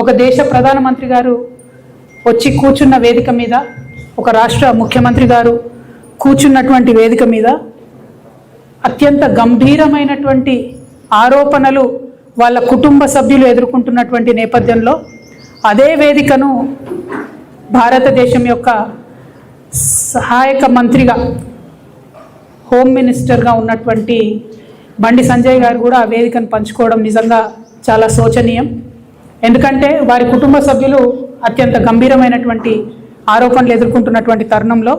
ఒక దేశ ప్రధానమంత్రి గారు వచ్చి కూర్చున్న వేదిక మీద, ఒక రాష్ట్ర ముఖ్యమంత్రి గారు కూర్చున్నటువంటి వేదిక మీద అత్యంత గంభీరమైనటువంటి ఆరోపణలు వాళ్ళ కుటుంబ సభ్యులు ఎదుర్కొంటున్నటువంటి నేపథ్యంలో అదే వేదికను భారతదేశం యొక్క సహాయక మంత్రిగా, హోమ్ మినిస్టర్గా ఉన్నటువంటి బండి సంజయ్ గారు కూడా ఆ వేదికను పంచుకోవడం నిజంగా చాలా శోచనీయం. ఎందుకంటే వారి కుటుంబ సభ్యులు అత్యంత గంభీరమైనటువంటి ఆరోపణలు ఎదుర్కొంటున్నటువంటి తరుణంలో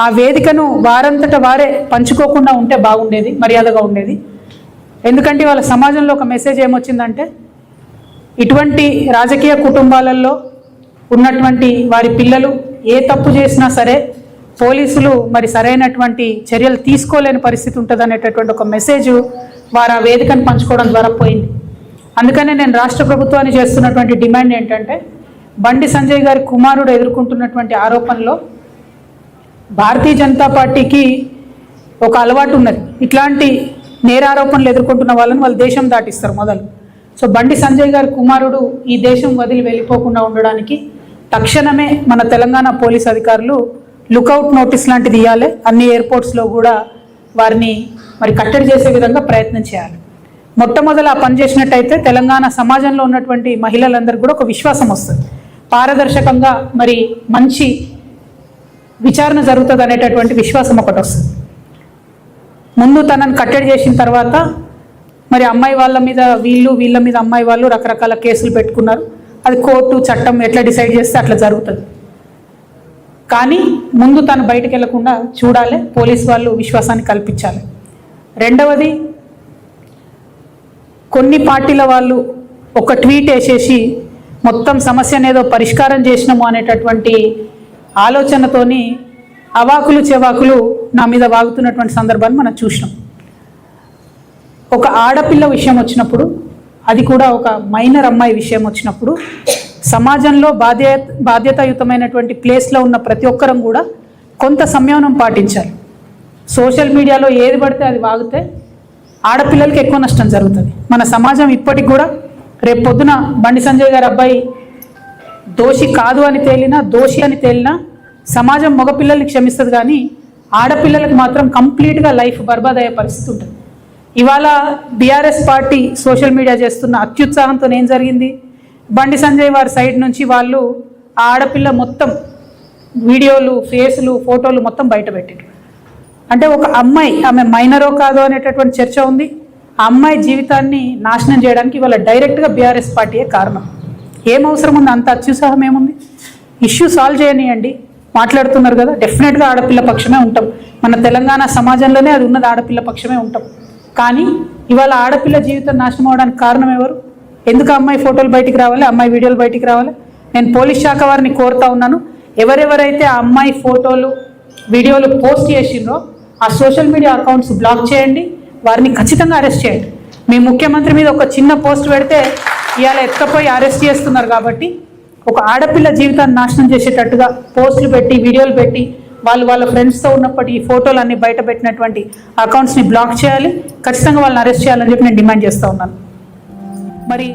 ఆ వేదికను వారంతట వారే పంచుకోకుండా ఉంటే బాగుండేది, మర్యాదగా ఉండేది. ఎందుకంటే వాళ్ళ సమాజంలో ఒక మెసేజ్ ఏమొచ్చిందంటే, ఇటువంటి రాజకీయ కుటుంబాలలో ఉన్నటువంటి వారి పిల్లలు ఏ తప్పు చేసినా సరే పోలీసులు మరి సరైనటువంటి చర్యలు తీసుకోలేని పరిస్థితి ఉంటుంది అనేటటువంటి ఒక మెసేజ్ వారు ఆ వేదికను పంచుకోవడం ద్వారా పోయింది. అందుకనే నేను రాష్ట్ర ప్రభుత్వాన్ని చేస్తున్నటువంటి డిమాండ్ ఏంటంటే, బండి సంజయ్ గారి కుమారుడు ఎదుర్కొంటున్నటువంటి ఆరోపణలో భారతీయ జనతా పార్టీకి ఒక అలవాటు ఉన్నది. ఇట్లాంటి నేరారోపణలు ఎదుర్కొంటున్న వాళ్ళని వాళ్ళు దేశం దాటిస్తారు మొదలు. సో బండి సంజయ్ గారి కుమారుడు ఈ దేశం వదిలి వెళ్ళిపోకుండా ఉండడానికి తక్షణమే మన తెలంగాణ పోలీస్ అధికారులు లుకౌట్ నోటీస్ లాంటిది ఇవ్వాలి. అన్ని ఎయిర్పోర్ట్స్లో కూడా వారిని మరి కట్టడి చేసే విధంగా ప్రయత్నం చేయాలి. మొట్టమొదలు ఆ పని చేసినట్టయితే తెలంగాణ సమాజంలో ఉన్నటువంటి మహిళలందరికీ కూడా ఒక విశ్వాసం వస్తుంది, పారదర్శకంగా మరి మంచి విచారణ జరుగుతుంది అనేటటువంటి విశ్వాసం ఒకటి వస్తుంది. ముందు తనని కట్టడి చేసిన తర్వాత మరి అమ్మాయి వాళ్ళ మీద వీళ్ళ మీద అమ్మాయి వాళ్ళు రకరకాల కేసులు పెట్టుకున్నారు. అది కోర్టు చట్టం ఎట్లా డిసైడ్ చేస్తే అట్లా జరుగుతుంది. కానీ ముందు తను బయటకు వెళ్లకుండా చూడాలి, పోలీస్ వాళ్ళు విశ్వాసాన్ని కల్పించాలి. రెండవది, కొన్ని పార్టీల వాళ్ళు ఒక ట్వీట్ వేసేసి మొత్తం సమస్యను ఏదో పరిష్కారం చేసినాము అనేటటువంటి ఆలోచనతోని అవాకులు చెవాకులు నా మీద వాగుతున్నటువంటి సందర్భాన్ని మనం చూసినాం. ఒక ఆడపిల్ల విషయం వచ్చినప్పుడు, అది కూడా ఒక మైనర్ అమ్మాయి విషయం వచ్చినప్పుడు సమాజంలో బాధ్యతాయుతమైనటువంటి ప్లేస్లో ఉన్న ప్రతి ఒక్కరం కూడా కొంత సంయమనం పాటించాలి. సోషల్ మీడియాలో ఏది పడితే అది వాగితే ఆడపిల్లలకి ఎక్కువ నష్టం జరుగుతుంది. మన సమాజం ఇప్పటికి కూడా రేపు పొద్దున బండి సంజయ్ గారి అబ్బాయి దోషి కాదు అని తేలినా, దోషి అని తేలినా సమాజం మగపిల్లల్ని క్షమిస్తుంది, కానీ ఆడపిల్లలకు మాత్రం కంప్లీట్గా లైఫ్ బర్బాద్ అయ్యే పరిస్థితి ఉంటుంది. ఇవాళ బీఆర్ఎస్ పార్టీ సోషల్ మీడియా చేస్తున్న అత్యుత్సాహంతో ఏం జరిగింది, బండి సంజయ్ వారి సైడ్ నుంచి వాళ్ళు ఆ ఆడపిల్ల మొత్తం వీడియోలు, ఫేసులు, ఫోటోలు మొత్తం బయట పెట్టారు. అంటే ఒక అమ్మాయి, ఆమె మైనరో కాదో అనేటటువంటి చర్చ ఉంది. ఆ అమ్మాయి జీవితాన్ని నాశనం చేయడానికి ఇవాళ డైరెక్ట్గా బీఆర్ఎస్ పార్టీయే కారణం. ఏం అవసరం ఉంది, అంత అత్యుత్సాహం ఏముంది? ఇష్యూ సాల్వ్ చేయనియండి. మాట్లాడుతున్నారు కదా, డెఫినెట్గా ఆడపిల్ల పక్షమే ఉంటాం. మన తెలంగాణ సమాజంలోనే అది ఉన్నది, ఆడపిల్ల పక్షమే ఉంటాం. కానీ ఇవాళ ఆడపిల్ల జీవితం నాశనం అవడానికి కారణం ఎవరు? ఎందుకు అమ్మాయి ఫోటోలు బయటికి రావాలి, అమ్మాయి వీడియోలు బయటికి రావాలి? నేను పోలీస్ శాఖ వారిని కోరుతా ఉన్నాను, ఎవరెవరైతే ఆ అమ్మాయి ఫోటోలు వీడియోలు పోస్ట్ చేసిండ్రో ఆ సోషల్ మీడియా అకౌంట్స్ బ్లాక్ చేయండి, వారిని ఖచ్చితంగా అరెస్ట్ చేయండి. మీ ముఖ్యమంత్రి మీద ఒక చిన్న పోస్ట్ పెడితే ఇవాళ ఎత్తుకపోయి అరెస్ట్ చేస్తున్నారు. కాబట్టి ఒక ఆడపిల్ల జీవితాన్ని నాశనం చేసేటట్టుగా పోస్టులు పెట్టి, వీడియోలు పెట్టి, వాళ్ళ ఫ్రెండ్స్తో ఉన్నప్పటి ఈ ఫోటోలు అన్ని బయట పెట్టినటువంటి అకౌంట్స్ని బ్లాక్ చేయాలి, ఖచ్చితంగా వాళ్ళని అరెస్ట్ చేయాలని చెప్పి నేను డిమాండ్ చేస్తూ ఉన్నాను. మరి